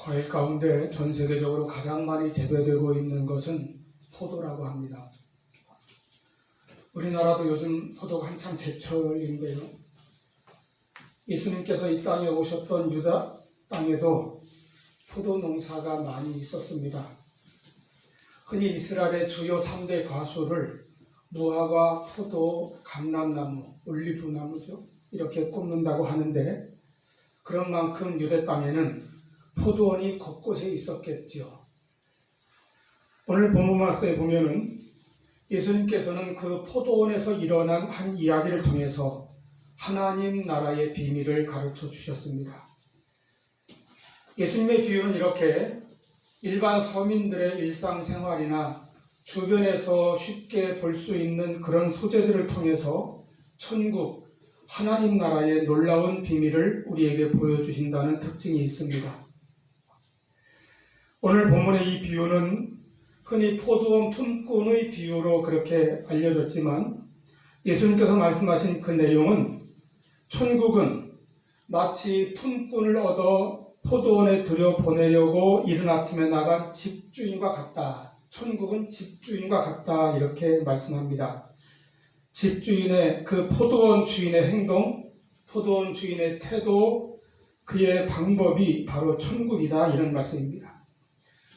과일 가운데 전 세계적으로 가장 많이 재배되고 있는 것은 포도라고 합니다. 우리나라도 요즘 포도가 한참 제철인데요. 예수님께서 이 땅에 오셨던 유다 땅에도 포도 농사가 많이 있었습니다. 흔히 이스라엘의 주요 3대 과수를 무화과, 포도, 감람나무, 올리브나무죠. 이렇게 꼽는다고 하는데 그런 만큼 유대 땅에는 포도원이 곳곳에 있었겠죠. 오늘 본문 말씀에 보면은 예수님께서는 그 포도원에서 일어난 한 이야기를 통해서 하나님 나라의 비밀을 가르쳐 주셨습니다. 예수님의 비유는 이렇게 일반 서민들의 일상생활이나 주변에서 쉽게 볼 수 있는 그런 소재들을 통해서 천국, 하나님 나라의 놀라운 비밀을 우리에게 보여주신다는 특징이 있습니다. 오늘 본문의 이 비유는 흔히 포도원 품꾼의 비유로 그렇게 알려졌지만 예수님께서 말씀하신 그 내용은 천국은 마치 품꾼을 얻어 포도원에 들여보내려고 이른 아침에 나간 집주인과 같다. 천국은 집주인과 같다. 이렇게 말씀합니다. 집주인의 그 포도원 주인의 행동, 포도원 주인의 태도, 그의 방법이 바로 천국이다. 이런 말씀입니다.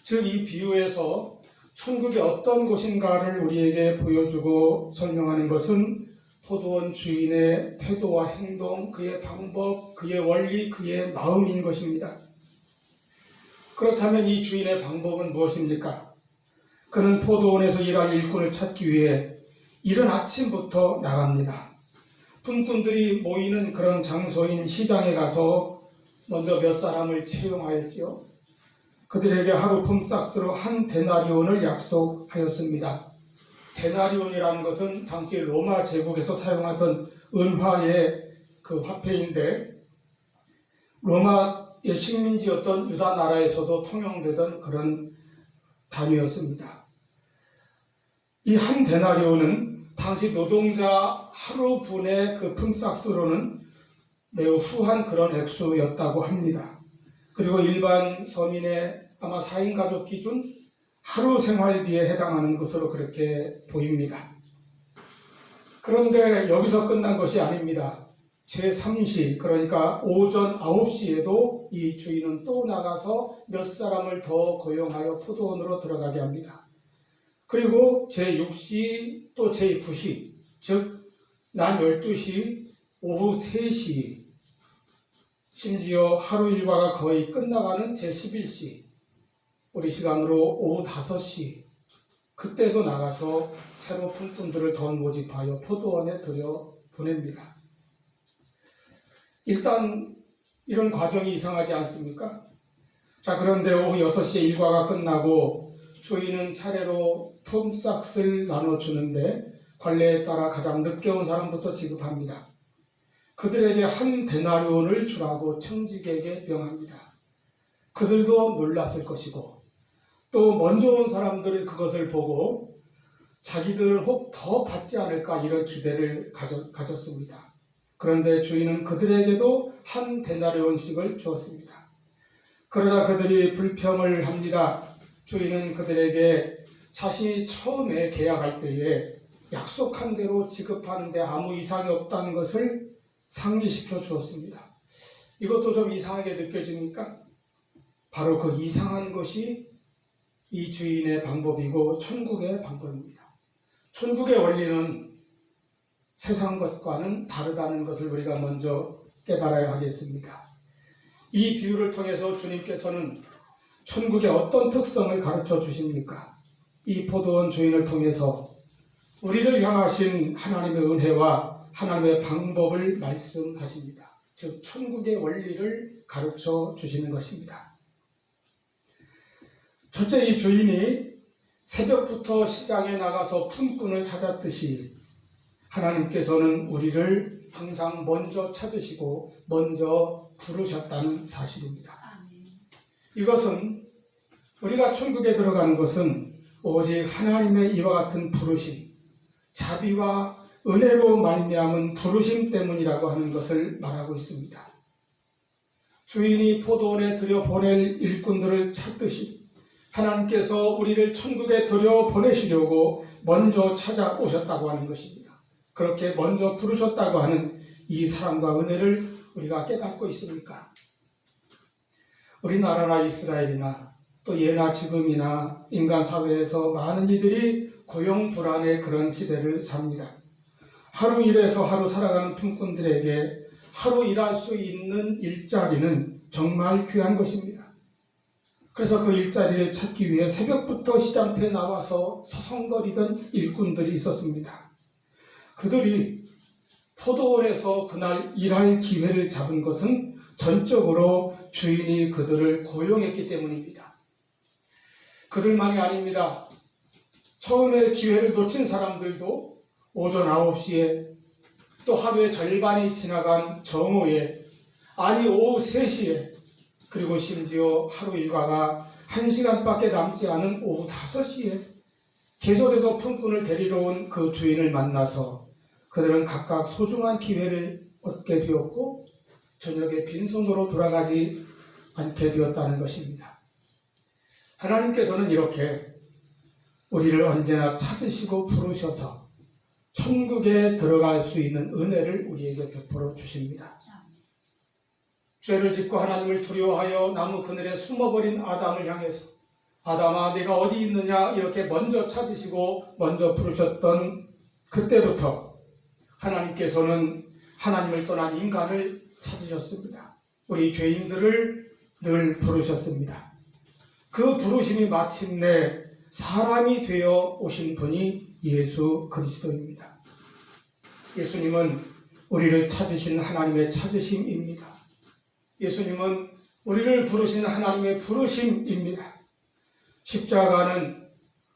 즉 이 비유에서 천국이 어떤 곳인가를 우리에게 보여주고 설명하는 것은 포도원 주인의 태도와 행동, 그의 방법, 그의 원리, 그의 마음인 것입니다. 그렇다면 이 주인의 방법은 무엇입니까? 그는 포도원에서 일할 일꾼을 찾기 위해 이른 아침부터 나갑니다. 품꾼들이 모이는 그런 장소인 시장에 가서 먼저 몇 사람을 채용하였지요. 그들에게 하루 품삯으로 한 데나리온을 약속하였습니다. 데나리온이라는 것은 당시 로마 제국에서 사용하던 은화의 그 화폐인데 로마의 식민지였던 유다 나라에서도 통용되던 그런 단위였습니다. 이 한 데나리온은 당시 노동자 하루분의 그 품삯으로는 매우 후한 그런 액수였다고 합니다. 그리고 일반 서민의 아마 4인 가족 기준 하루 생활비에 해당하는 것으로 그렇게 보입니다. 그런데 여기서 끝난 것이 아닙니다. 제3시, 그러니까 오전 9시에도 이 주인은 또 나가서 몇 사람을 더 고용하여 포도원으로 들어가게 합니다. 그리고 제6시 또 제9시, 즉 낮 12시, 오후 3시, 심지어 하루 일과가 거의 끝나가는 제11시, 우리 시간으로 오후 5시, 그때도 나가서 새로 품꾼들을 더 모집하여 포도원에 들여보냅니다. 일단 이런 과정이 이상하지 않습니까? 자, 그런데 오후 6시에 일과가 끝나고 주인은 차례로 품삯을 나눠주는데 관례에 따라 가장 늦게 온 사람부터 지급합니다. 그들에게 한 데나리온을 주라고 청직에게 명합니다. 그들도 놀랐을 것이고 또 먼저 온 사람들은 그것을 보고 자기들은 혹 더 받지 않을까 이런 기대를 가졌습니다. 그런데 주인은 그들에게도 한 데나리온씩을 주었습니다. 그러자 그들이 불평을 합니다. 주인은 그들에게 자신이 처음에 계약할 때에 약속한 대로 지급하는데 아무 이상이 없다는 것을 상기시켜 주었습니다. 이것도 좀 이상하게 느껴집니까? 바로 그 이상한 것이 이 주인의 방법이고 천국의 방법입니다. 천국의 원리는 세상 것과는 다르다는 것을 우리가 먼저 깨달아야 하겠습니다. 이 비유를 통해서 주님께서는 천국의 어떤 특성을 가르쳐 주십니까? 이 포도원 주인을 통해서 우리를 향하신 하나님의 은혜와 하나님의 방법을 말씀하십니다. 즉 천국의 원리를 가르쳐 주시는 것입니다. 첫째, 이 주인이 새벽부터 시장에 나가서 품꾼을 찾았듯이 하나님께서는 우리를 항상 먼저 찾으시고 먼저 부르셨다는 사실입니다. 이것은 우리가 천국에 들어가는 것은 오직 하나님의 이와 같은 부르심, 자비와 은혜로 말미암은 부르심 때문이라고 하는 것을 말하고 있습니다. 주인이 포도원에 들여보낼 일꾼들을 찾듯이 하나님께서 우리를 천국에 들여보내시려고 먼저 찾아오셨다고 하는 것입니다. 그렇게 먼저 부르셨다고 하는 이 사랑과 은혜를 우리가 깨닫고 있습니까? 우리나라나 이스라엘이나 또 예나 지금이나 인간 사회에서 많은 이들이 고용 불안의 그런 시대를 삽니다. 하루 일해서 하루 살아가는 품꾼들에게 하루 일할 수 있는 일자리는 정말 귀한 것입니다. 그래서 그 일자리를 찾기 위해 새벽부터 시장터에 나와서 서성거리던 일꾼들이 있었습니다. 그들이 포도원에서 그날 일할 기회를 잡은 것은 전적으로 주인이 그들을 고용했기 때문입니다. 그들만이 아닙니다. 처음에 기회를 놓친 사람들도 오전 9시에 또 하루의 절반이 지나간 정오에 아니 오후 3시에 그리고 심지어 하루 일과가 1시간밖에 남지 않은 오후 5시에 계속해서 품꾼을 데리러 온 그 주인을 만나서 그들은 각각 소중한 기회를 얻게 되었고 저녁에 빈손으로 돌아가지 않게 되었다는 것입니다. 하나님께서는 이렇게 우리를 언제나 찾으시고 부르셔서 천국에 들어갈 수 있는 은혜를 우리에게 베풀어 주십니다. 죄를 짓고 하나님을 두려워하여 나무 그늘에 숨어버린 아담을 향해서 아담아 네가 어디 있느냐 이렇게 먼저 찾으시고 먼저 부르셨던 그때부터 하나님께서는 하나님을 떠난 인간을 찾으셨습니다. 우리 죄인들을 늘 부르셨습니다. 그 부르심이 마침내 사람이 되어 오신 분이 예수 그리스도입니다. 예수님은 우리를 찾으신 하나님의 찾으심입니다. 예수님은 우리를 부르신 하나님의 부르심입니다. 십자가는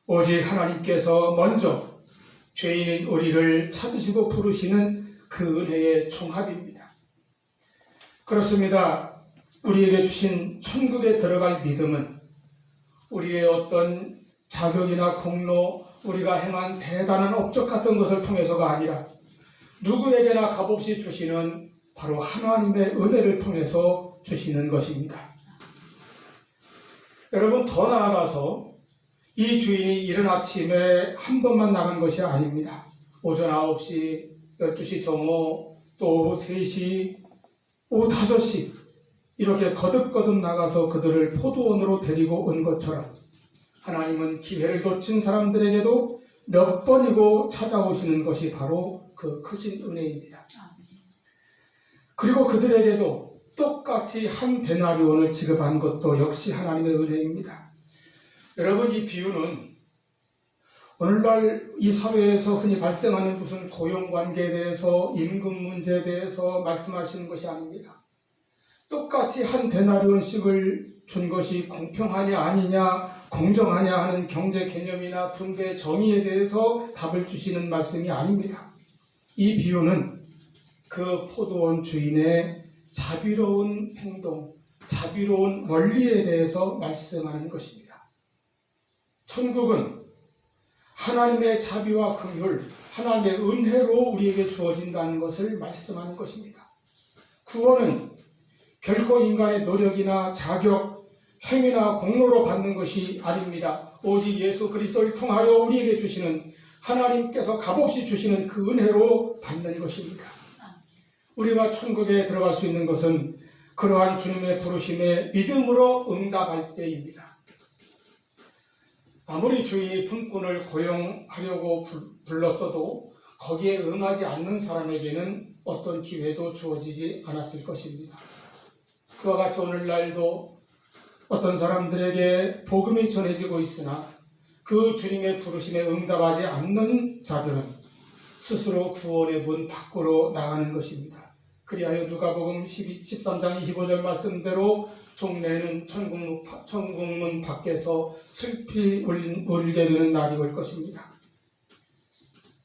오직 하나님께서 먼저 죄인인 우리를 찾으시고 부르시는 그 은혜의 총합입니다. 그렇습니다. 우리에게 주신 천국에 들어갈 믿음은 우리의 어떤 자격이나 공로, 우리가 행한 대단한 업적 같은 것을 통해서가 아니라 누구에게나 값없이 주시는 바로 하나님의 은혜를 통해서 주시는 것입니다. 여러분, 더 나아가서 이 주인이 이른 아침에 한 번만 나간 것이 아닙니다. 오전 9시, 12시 정오, 또 오후 3시, 오후 5시 이렇게 거듭거듭 나가서 그들을 포도원으로 데리고 온 것처럼 하나님은 기회를 놓친 사람들에게도 몇 번이고 찾아오시는 것이 바로 그 크신 은혜입니다. 그리고 그들에게도 똑같이 한 데나리온을 지급한 것도 역시 하나님의 은혜입니다. 여러분, 이 비유는 오늘날 이 사회에서 흔히 발생하는 무슨 고용관계에 대해서 임금 문제에 대해서 말씀하시는 것이 아닙니다. 똑같이 한 데나리온씩을 준 것이 공평하냐 아니냐 공정하냐 하는 경제 개념이나 분배 정의에 대해서 답을 주시는 말씀이 아닙니다. 이 비유는 그 포도원 주인의 자비로운 행동, 자비로운 원리에 대해서 말씀하는 것입니다. 천국은 하나님의 자비와 긍휼, 하나님의 은혜로 우리에게 주어진다는 것을 말씀하는 것입니다. 구원은 결코 인간의 노력이나 자격, 행위나 공로로 받는 것이 아닙니다. 오직 예수 그리스도를 통하여 우리에게 주시는 하나님께서 값없이 주시는 그 은혜로 받는 것입니다. 우리가 천국에 들어갈 수 있는 것은 그러한 주님의 부르심에 믿음으로 응답할 때입니다. 아무리 주인이 품꾼을 고용하려고 불렀어도 거기에 응하지 않는 사람에게는 어떤 기회도 주어지지 않았을 것입니다. 그와 같이 오늘날도 어떤 사람들에게 복음이 전해지고 있으나 그 주님의 부르심에 응답하지 않는 자들은 스스로 구원의 문 밖으로 나가는 것입니다. 그리하여 누가복음 13장 25절 말씀대로 종래는 천국문 밖에서 슬피 울게 되는 날이 올 것입니다.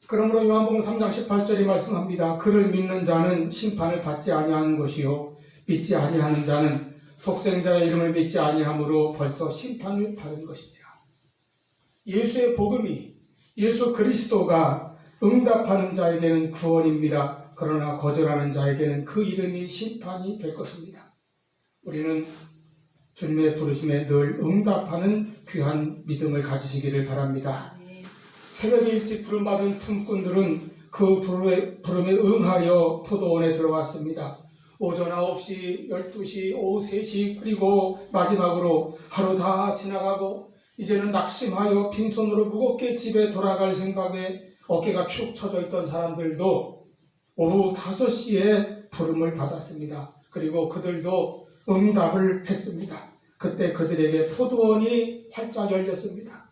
그러므로 요한복음 3장 18절이 말씀합니다. 그를 믿는 자는 심판을 받지 아니하는 것이요 믿지 아니하는 자는 독생자의 이름을 믿지 아니하므로 벌써 심판을 받은 것이니라. 예수의 복음이, 예수 그리스도가 응답하는 자에게는 구원입니다. 그러나 거절하는 자에게는 그 이름이 심판이 될 것입니다. 우리는 주님의 부르심에 늘 응답하는 귀한 믿음을 가지시기를 바랍니다. 새벽에 일찍 부름받은 품꾼들은 그 부름에 응하여 포도원에 들어왔습니다. 오전 9시, 12시, 오후 3시, 그리고 마지막으로 하루 다 지나가고 이제는 낙심하여 빈손으로 무겁게 집에 돌아갈 생각에 어깨가 축 처져 있던 사람들도 오후 5시에 부름을 받았습니다. 그리고 그들도 응답을 했습니다. 그때 그들에게 포도원이 활짝 열렸습니다.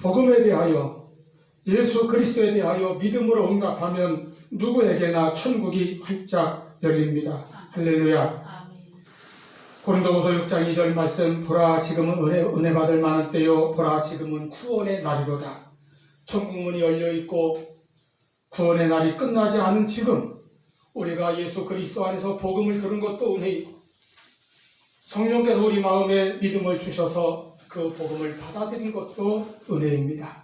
복음에 대하여, 예수 그리스도에 대하여 믿음으로 응답하면 누구에게나 천국이 활짝 열립니다. 할렐루야. 고린도후서 6장 2절 말씀, 보라 지금은 은혜 받을 만한 때요, 보라 지금은 구원의 날이로다. 천국문이 열려있고 구원의 날이 끝나지 않은 지금 우리가 예수 그리스도 안에서 복음을 들은 것도 은혜이고 성령께서 우리 마음에 믿음을 주셔서 그 복음을 받아들인 것도 은혜입니다.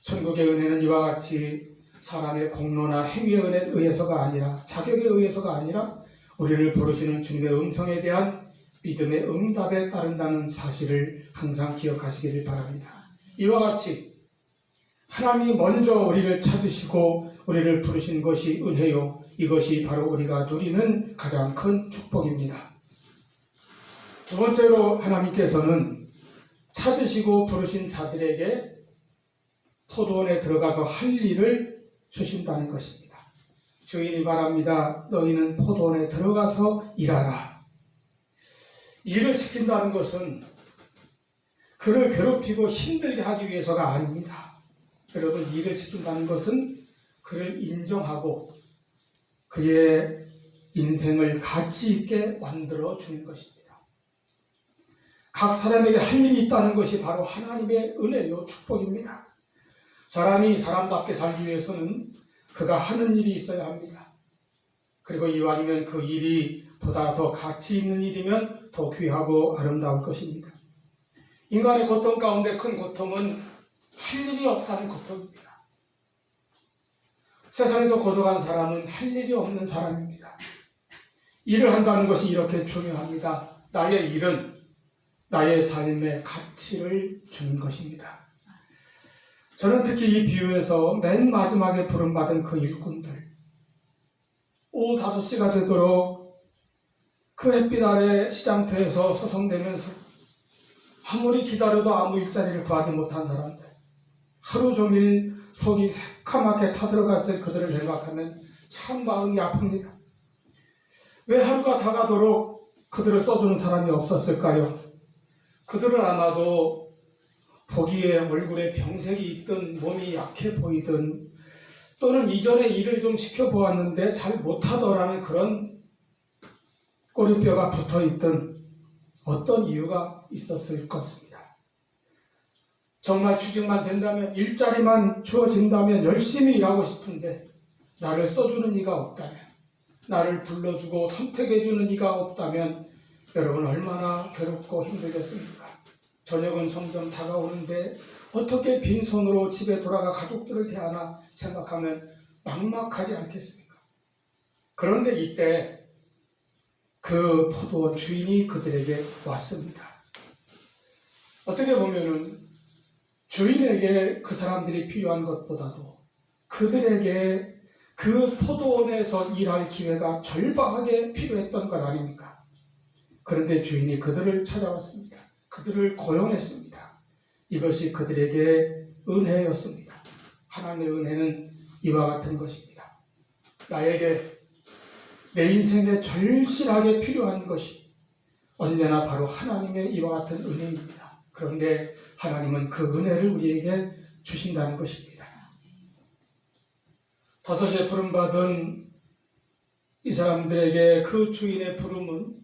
천국의 은혜는 이와 같이 사람의 공로나 행위의 은혜에 의해서가 아니라, 자격에 의해서가 아니라 우리를 부르시는 주님의 음성에 대한 믿음의 응답에 따른다는 사실을 항상 기억하시기를 바랍니다. 이와 같이 하나님이 먼저 우리를 찾으시고 우리를 부르신 것이 은혜요, 이것이 바로 우리가 누리는 가장 큰 축복입니다. 두 번째로, 하나님께서는 찾으시고 부르신 자들에게 포도원에 들어가서 할 일을 주신다는 것입니다. 주인이 말합니다. 너희는 포도원에 들어가서 일하라. 일을 시킨다는 것은 그를 괴롭히고 힘들게 하기 위해서가 아닙니다. 여러분, 일을 시킨다는 것은 그를 인정하고 그의 인생을 가치 있게 만들어 주는 것입니다. 각 사람에게 할 일이 있다는 것이 바로 하나님의 은혜요, 축복입니다. 사람이 사람답게 살기 위해서는 그가 하는 일이 있어야 합니다. 그리고 이왕이면 그 일이 보다 더 가치 있는 일이면 더 귀하고 아름다울 것입니다. 인간의 고통 가운데 큰 고통은 할 일이 없다는 고통입니다. 세상에서 고독한 사람은 할 일이 없는 사람입니다. 일을 한다는 것이 이렇게 중요합니다. 나의 일은 나의 삶의 가치를 주는 것입니다. 저는 특히 이 비유에서 맨 마지막에 부름받은 그 일꾼들, 오후 5시가 되도록 그 햇빛 아래 시장터에서 서성대면서 아무리 기다려도 아무 일자리를 구하지 못한 사람들, 하루 종일 속이 새카맣게 타들어갔을 그들을 생각하면 참 마음이 아픕니다. 왜 하루가 다가도록 그들을 써주는 사람이 없었을까요? 그들은 아마도 보기에 얼굴에 병색이 있든 몸이 약해 보이든 또는 이전에 일을 좀 시켜보았는데 잘 못하더라는 그런 꼬리뼈가 붙어있던 어떤 이유가 있었을 것입니다. 정말 취직만 된다면, 일자리만 주어진다면 열심히 일하고 싶은데 나를 써주는 이가 없다면, 나를 불러주고 선택해주는 이가 없다면 여러분 얼마나 괴롭고 힘들겠습니까? 저녁은 점점 다가오는데 어떻게 빈손으로 집에 돌아가 가족들을 대하나 생각하면 막막하지 않겠습니까? 그런데 이때 그 포도원 주인이 그들에게 왔습니다. 어떻게 보면은 주인에게 그 사람들이 필요한 것보다도 그들에게 그 포도원에서 일할 기회가 절박하게 필요했던 것 아닙니까? 그런데 주인이 그들을 찾아왔습니다. 그들을 고용했습니다. 이것이 그들에게 은혜였습니다. 하나님의 은혜는 이와 같은 것입니다. 나에게 내 인생에 절실하게 필요한 것이 언제나 바로 하나님의 이와 같은 은혜입니다. 그런데 하나님은 그 은혜를 우리에게 주신다는 것입니다. 5시에 부름받은 이 사람들에게 그 주인의 부름은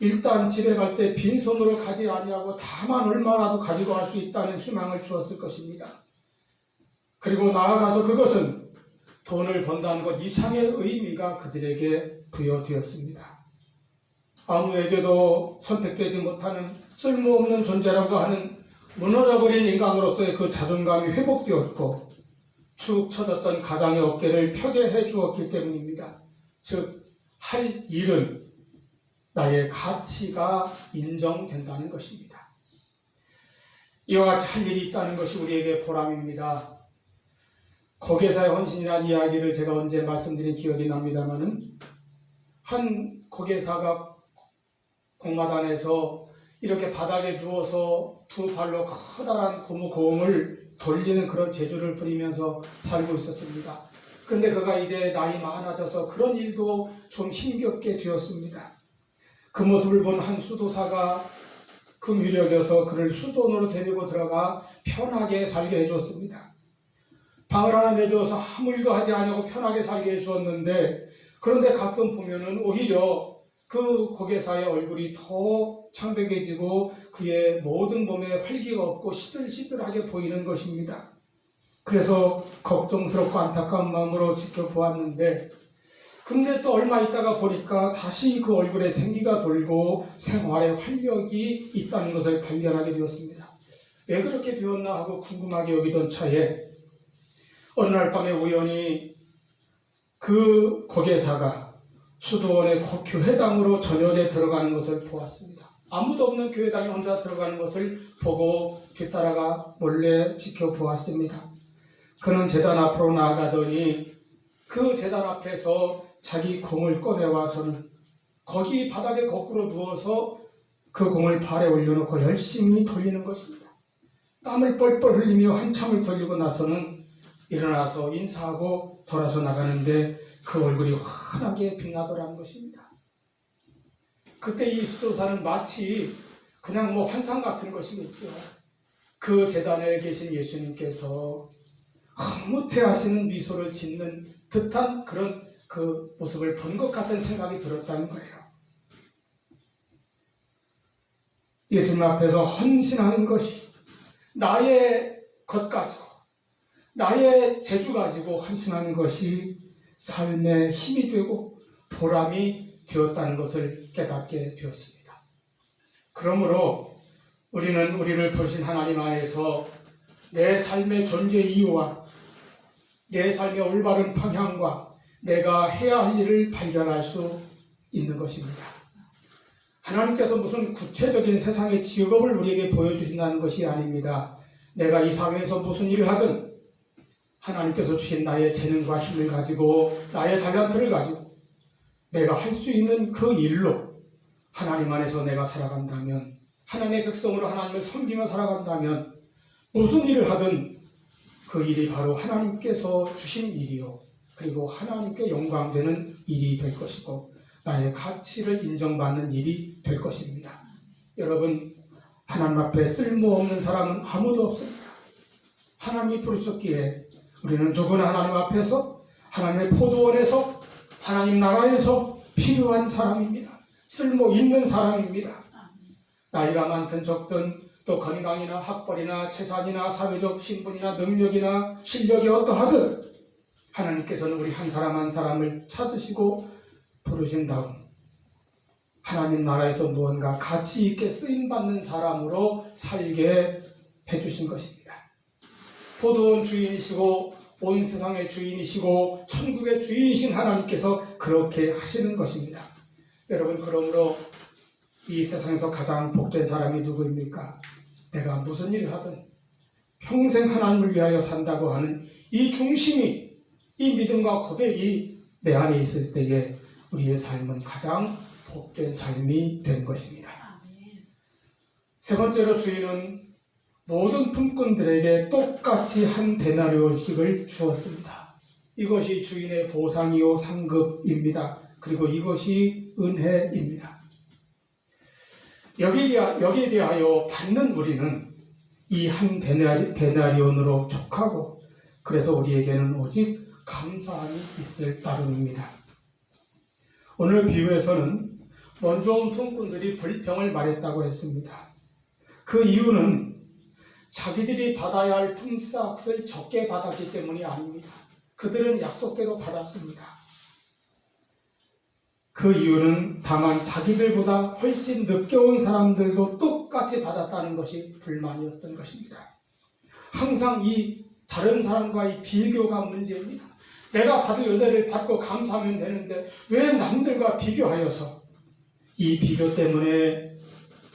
일단 집에 갈 때 빈손으로 가지 아니하고 다만 얼마라도 가지고 갈 수 있다는 희망을 주었을 것입니다. 그리고 나아가서 그것은 돈을 번다는 것 이상의 의미가 그들에게 부여되었습니다. 아무에게도 선택되지 못하는 쓸모없는 존재라고 하는 무너져버린 인간으로서의 그 자존감이 회복되었고 축 처졌던 가장의 어깨를 펴게 해주었기 때문입니다. 즉, 할 일은 나의 가치가 인정된다는 것입니다. 이와 같이 할 일이 있다는 것이 우리에게 보람입니다. 거계사의 헌신이라는 이야기를 제가 언제 말씀드린 기억이 납니다마는 한 거계사가 공마단에서 이렇게 바닥에 누워서 두 발로 커다란 고무공을 돌리는 그런 재주를 부리면서 살고 있었습니다. 그런데 그가 이제 나이 많아져서 그런 일도 좀 힘겹게 되었습니다. 그 모습을 본 한 수도사가 긍휼히 그를 수도원으로 데리고 들어가 편하게 살게 해주었습니다. 방을 하나 내주어서 아무 일도 하지 않고 편하게 살게 해주었는데, 그런데 가끔 보면은 오히려 그 거계사의 얼굴이 더 창백해지고 그의 모든 몸에 활기가 없고 시들시들하게 보이는 것입니다. 그래서 걱정스럽고 안타까운 마음으로 지켜보았는데, 근데 또 얼마 있다가 보니까 다시 그 얼굴에 생기가 돌고 생활에 활력이 있다는 것을 발견하게 되었습니다. 왜 그렇게 되었나 하고 궁금하게 여기던 차에 어느 날 밤에 우연히 그 거계사가 수도원의 교회당으로 저녁에 들어가는 것을 보았습니다. 아무도 없는 교회당에 혼자 들어가는 것을 보고 뒤따라가 몰래 지켜보았습니다. 그는 제단 앞으로 나아가더니 그 제단 앞에서 자기 공을 꺼내와서는 거기 바닥에 거꾸로 누워서 그 공을 발에 올려놓고 열심히 돌리는 것입니다. 땀을 뻘뻘 흘리며 한참을 돌리고 나서는 일어나서 인사하고 돌아서 나가는데 그 얼굴이 환하게 빛나더라는 것입니다. 그때 이 수도사는 마치 그냥 환상 같은 것이겠죠. 그 제단에 계신 예수님께서 흐뭇해하시는 미소를 짓는 듯한 그런 그 모습을 본 것 같은 생각이 들었다는 거예요. 예수님 앞에서 헌신하는 것이 나의 것 가지고, 나의 재주 가지고 헌신하는 것이 삶의 힘이 되고 보람이 되었다는 것을 깨닫게 되었습니다. 그러므로 우리는 우리를 부르신 하나님 안에서 내 삶의 존재 이유와 내 삶의 올바른 방향과 내가 해야 할 일을 발견할 수 있는 것입니다. 하나님께서 무슨 구체적인 세상의 직업을 우리에게 보여주신다는 것이 아닙니다. 내가 이 사회에서 무슨 일을 하든 하나님께서 주신 나의 재능과 힘을 가지고 나의 달란트를 가지고 내가 할 수 있는 그 일로 하나님 안에서 내가 살아간다면, 하나님의 백성으로 하나님을 섬기며 살아간다면 무슨 일을 하든 그 일이 바로 하나님께서 주신 일이요, 그리고 하나님께 영광되는 일이 될 것이고 나의 가치를 인정받는 일이 될 것입니다. 여러분, 하나님 앞에 쓸모없는 사람은 아무도 없습니다. 하나님이 부르셨기에 우리는 누구나 하나님 앞에서, 하나님의 포도원에서, 하나님 나라에서 필요한 사람입니다. 쓸모 있는 사람입니다. 나이가 많든 적든, 또 건강이나 학벌이나 재산이나 사회적 신분이나 능력이나 실력이 어떠하든 하나님께서는 우리 한 사람 한 사람을 찾으시고 부르신 다음 하나님 나라에서 무언가 가치 있게 쓰임받는 사람으로 살게 해주신 것입니다. 포도원 주인이시고 온 세상의 주인이시고 천국의 주인이신 하나님께서 그렇게 하시는 것입니다. 여러분, 그러므로 이 세상에서 가장 복된 사람이 누구입니까? 내가 무슨 일을 하든 평생 하나님을 위하여 산다고 하는 이 중심이, 이 믿음과 고백이 내 안에 있을 때에 우리의 삶은 가장 복된 삶이 된 것입니다. 세 번째로 주인은 모든 품꾼들에게 똑같이 한 데나리온씩을 주었습니다. 이것이 주인의 보상이요 상급입니다. 그리고 이것이 은혜입니다. 여기에 대하여 받는 우리는 이 한 데나리온으로 족하고, 그래서 우리에게는 오직 감사함이 있을 따름입니다. 오늘 비유에서는 먼저 온 품꾼들이 불평을 말했다고 했습니다. 그 이유는 자기들이 받아야 할 품삯을 적게 받았기 때문이 아닙니다. 그들은 약속대로 받았습니다. 그 이유는 다만 자기들보다 훨씬 늦게 온 사람들도 똑같이 받았다는 것이 불만이었던 것입니다. 항상 이 다른 사람과의 비교가 문제입니다. 내가 받을 은혜를 받고 감사하면 되는데 왜 남들과 비교하여서 이 비교 때문에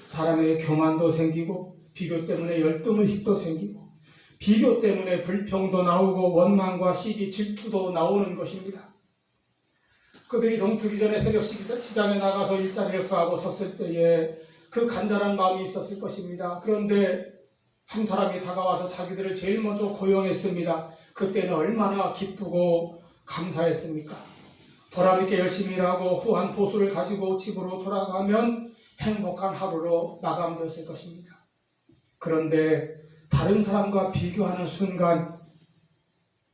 사람에게 교만도 생기고, 비교 때문에 열등의식도 생기고, 비교 때문에 불평도 나오고 원망과 시기, 질투도 나오는 것입니다. 그들이 동트기 전에 새벽 시장에 나가서 일자리를 구하고 섰을 때에 그 간절한 마음이 있었을 것입니다. 그런데 한 사람이 다가와서 자기들을 제일 먼저 고용했습니다. 그때는 얼마나 기쁘고 감사했습니까? 보람있게 열심히 일하고 후한 보수를 가지고 집으로 돌아가면 행복한 하루로 마감되었을 것입니다. 그런데 다른 사람과 비교하는 순간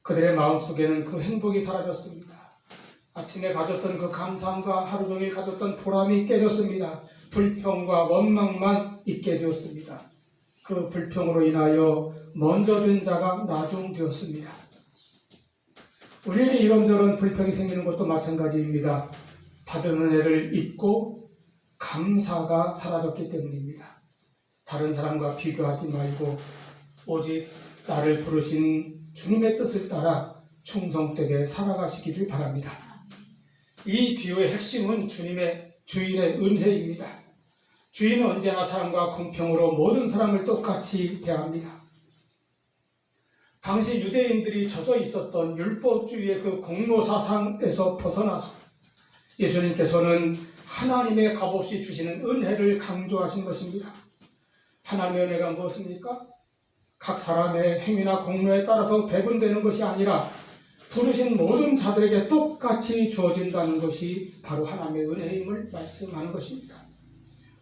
그들의 마음속에는 그 행복이 사라졌습니다. 아침에 가졌던 그 감사함과 하루 종일 가졌던 보람이 깨졌습니다. 불평과 원망만 있게 되었습니다. 그 불평으로 인하여 먼저 된 자가 나중되었습니다. 우리에게 이런저런 불평이 생기는 것도 마찬가지입니다. 받은 은혜를 잊고 감사가 사라졌기 때문입니다. 다른 사람과 비교하지 말고 오직 나를 부르신 주님의 뜻을 따라 충성되게 살아가시기를 바랍니다. 이 비유의 핵심은 주인의 은혜입니다. 주인은 언제나 사람과 공평으로 모든 사람을 똑같이 대합니다. 당시 유대인들이 젖어 있었던 율법주의의 그 공로사상에서 벗어나서 예수님께서는 하나님의 값없이 주시는 은혜를 강조하신 것입니다. 하나님의 은혜가 무엇입니까? 각 사람의 행위나 공로에 따라서 배분되는 것이 아니라 부르신 모든 자들에게 똑같이 주어진다는 것이 바로 하나님의 은혜임을 말씀하는 것입니다.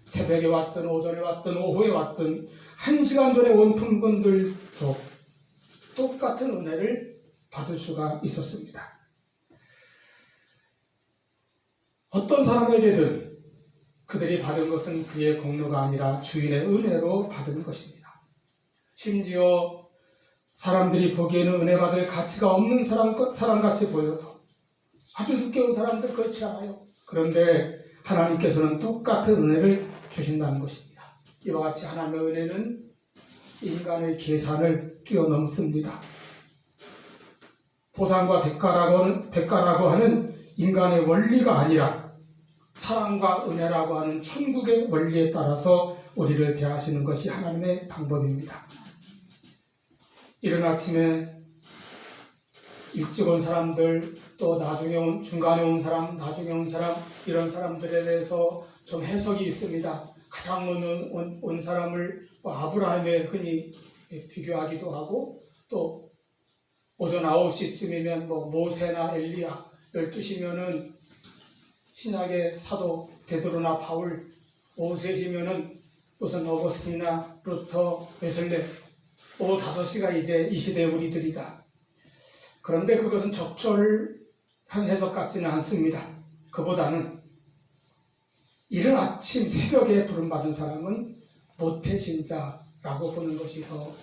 새벽에 왔든 오전에 왔든 오후에 왔든 1시간 전에 온 분들도 똑같은 은혜를 받을 수가 있었습니다. 어떤 사람에게든 그들이 받은 것은 그의 공로가 아니라 주인의 은혜로 받은 것입니다. 심지어 사람들이 보기에는 은혜 받을 가치가 없는 사람같이 보여도 아주 늦게 온 사람들 그렇지 않아요. 그런데 하나님께서는 똑같은 은혜를 주신다는 것입니다. 이와 같이 하나님의 은혜는 인간의 계산을 뛰어넘습니다. 보상과 대가라고 하는 인간의 원리가 아니라 사랑과 은혜라고 하는 천국의 원리에 따라서 우리를 대하시는 것이 하나님의 방법입니다. 이른 아침에 일찍 온 사람들, 또 중간에 온 사람, 나중에 온 사람, 이런 사람들에 대해서 좀 해석이 있습니다. 가장 먼저 온 사람을 아브라함에 흔히 비교하기도 하고, 또 오전 9시쯤이면 모세나 엘리야, 12시면은 신약의 사도 베드로나 바울, 오후 3시면은 우선 어거스틴이나 루터, 웨슬레, 오후 5시가 이제 이 시대의 우리들이다. 그런데 그것은 적절한 해석 같지는 않습니다. 그보다는 이른 아침 새벽에 부름받은 사람은 모태신자라고 보는 것이 더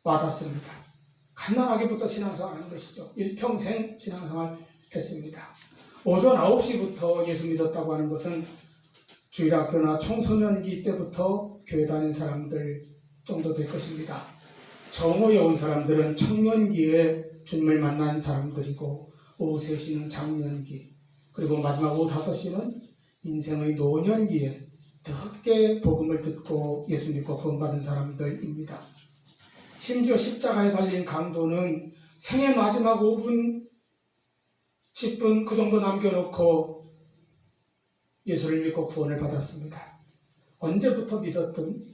와닿습니다. 갓난아기부터 신앙생활 한 것이죠. 일평생 신앙생활 했습니다. 오전 9시부터 예수 믿었다고 하는 것은 주일학교나 청소년기 때부터 교회 다닌 사람들 정도 될 것입니다. 정오에 온 사람들은 청년기에 주님을 만난 사람들이고, 오후 3시는 장년기, 그리고 마지막 오후 5시는 인생의 노년기에 늦게 복음을 듣고 예수 믿고 구원받은 사람들입니다. 심지어 십자가에 달린 강도는 생의 마지막 5분, 10분 그 정도 남겨놓고 예수를 믿고 구원을 받았습니다. 언제부터 믿었든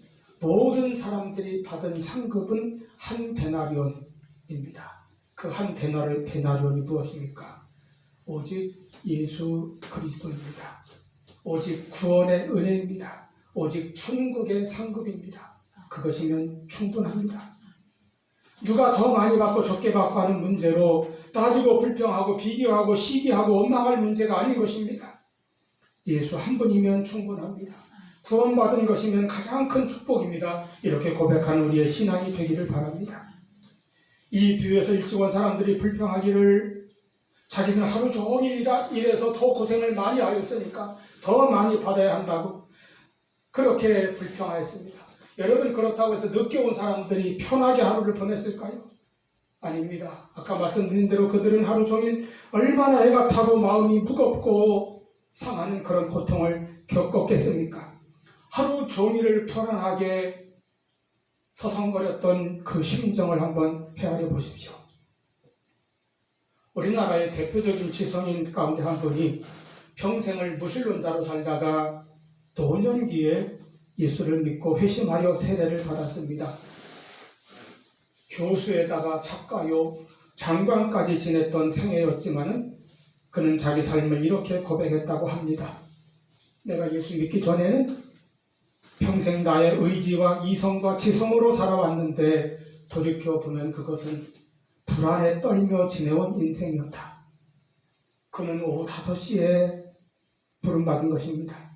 모든 사람들이 받은 상급은 한 데나리온입니다. 그 한 데나리온이 무엇입니까? 오직 예수 그리스도입니다. 오직 구원의 은혜입니다. 오직 천국의 상급입니다. 그것이면 충분합니다. 누가 더 많이 받고 적게 받고 하는 문제로 따지고 불평하고 비교하고 시기하고 원망할 문제가 아닌 것입니다. 예수 한 분이면 충분합니다. 구원받은 것이면 가장 큰 축복입니다. 이렇게 고백하는 우리의 신앙이 되기를 바랍니다. 이 비유에서 일찍 온 사람들이 불평하기를 자기들은 하루 종일 일해서 더 고생을 많이 하였으니까 더 많이 받아야 한다고 그렇게 불평하였습니다. 여러분, 그렇다고 해서 늦게 온 사람들이 편하게 하루를 보냈을까요? 아닙니다. 아까 말씀드린 대로 그들은 하루 종일 얼마나 애가 타고 마음이 무겁고 상하는 그런 고통을 겪었겠습니까? 하루 종일을 불안하게 서성거렸던 그 심정을 한번 헤아려 보십시오. 우리나라의 대표적인 지성인 가운데 한 분이 평생을 무신론자로 살다가 노년기에 예수를 믿고 회심하여 세례를 받았습니다. 교수에다가 작가요, 장관까지 지냈던 생애였지만은 그는 자기 삶을 이렇게 고백했다고 합니다. 내가 예수 믿기 전에는 평생 나의 의지와 이성과 지성으로 살아왔는데 돌이켜보면 그것은 불안에 떨며 지내온 인생이었다. 그는 오후 5시에 부름받은 것입니다.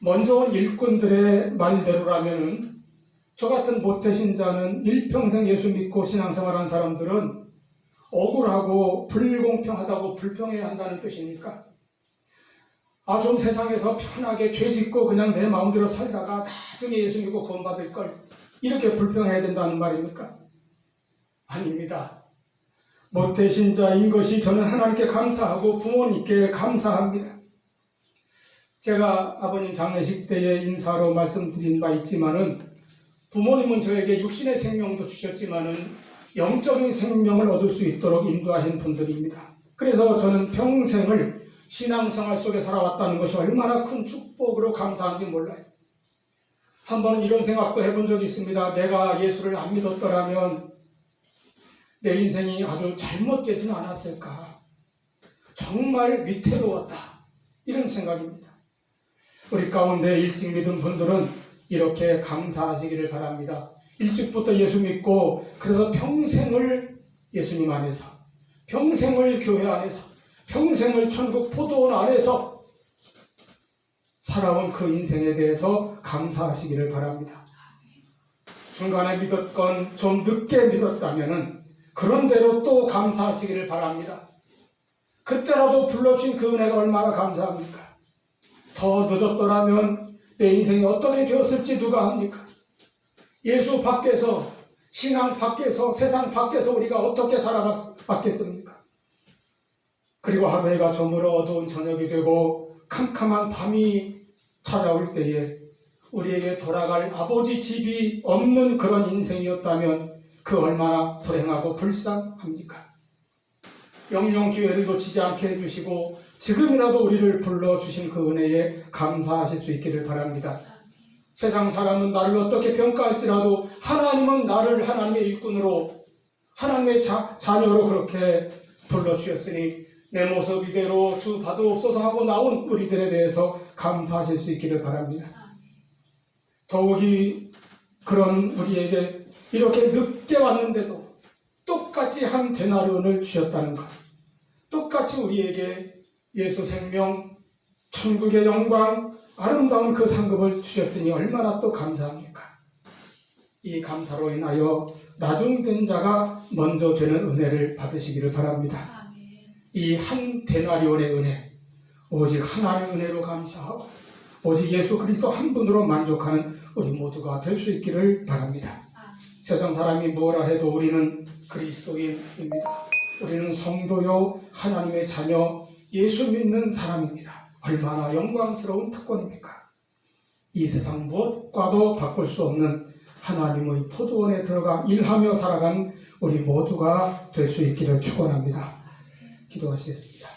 먼저 온 일꾼들의 말대로라면은 저 같은 모태신자는 일평생 예수 믿고 신앙생활한 사람들은 억울하고 불공평하다고 불평해야 한다는 뜻입니까? 좀 세상에서 편하게 죄 짓고 그냥 내 마음대로 살다가 나중에 예수 믿고 구원받을 걸 이렇게 불평해야 된다는 말입니까? 아닙니다. 모태신자인 것이 저는 하나님께 감사하고 부모님께 감사합니다. 제가 아버님 장례식 때에 인사로 말씀드린 바 있지만은 부모님은 저에게 육신의 생명도 주셨지만은 영적인 생명을 얻을 수 있도록 인도하신 분들입니다. 그래서 저는 평생을 신앙생활 속에 살아왔다는 것이 얼마나 큰 축복으로 감사한지 몰라요. 한 번은 이런 생각도 해본 적이 있습니다. 내가 예수를 안 믿었더라면 내 인생이 아주 잘못되지는 않았을까. 정말 위태로웠다. 이런 생각입니다. 우리 가운데 일찍 믿은 분들은 이렇게 감사하시기를 바랍니다. 일찍부터 예수 믿고 그래서 평생을 예수님 안에서, 평생을 교회 안에서, 평생을 천국 포도원 안에서 살아온 그 인생에 대해서 감사하시기를 바랍니다. 중간에 믿었건 좀 늦게 믿었다면은 그런 대로 또 감사하시기를 바랍니다. 그때라도 불러주신 그 은혜가 얼마나 감사합니까? 더 늦었더라면 내 인생이 어떻게 되었을지 누가 합니까? 예수 밖에서, 신앙 밖에서, 세상 밖에서 우리가 어떻게 살아봤겠습니까? 그리고 하루해가 저물어 어두운 저녁이 되고 캄캄한 밤이 찾아올 때에 우리에게 돌아갈 아버지 집이 없는 그런 인생이었다면 그 얼마나 불행하고 불쌍합니까? 영영 기회를 놓치지 않게 해주시고 지금이라도 우리를 불러주신 그 은혜에 감사하실 수 있기를 바랍니다. 세상 사람은 나를 어떻게 평가할지라도 하나님은 나를 하나님의 일꾼으로, 하나님의 자녀로 그렇게 불러주셨으니 내 모습 이대로 주 받으옵소서 하고 나온 우리들에 대해서 감사하실 수 있기를 바랍니다. 더욱이 그런 우리에게 이렇게 늦게 왔는데도 똑같이 한 데나리온을 주셨다는 것, 똑같이 우리에게 예수 생명, 천국의 영광, 아름다운 그 상급을 주셨으니 얼마나 또 감사합니까? 이 감사로 인하여 나중된 자가 먼저 되는 은혜를 받으시기를 바랍니다. 이 한 데나리온의 은혜, 오직 하나님의 은혜로 감사하고 오직 예수 그리스도 한 분으로 만족하는 우리 모두가 될 수 있기를 바랍니다. 세상 사람이 뭐라 해도 우리는 그리스도인입니다. 우리는 성도요 하나님의 자녀 예수 믿는 사람입니다. 얼마나 영광스러운 특권입니까? 이 세상 무엇과도 바꿀 수 없는 하나님의 포도원에 들어가 일하며 살아가는 우리 모두가 될 수 있기를 축원합니다. 기도하시겠습니다.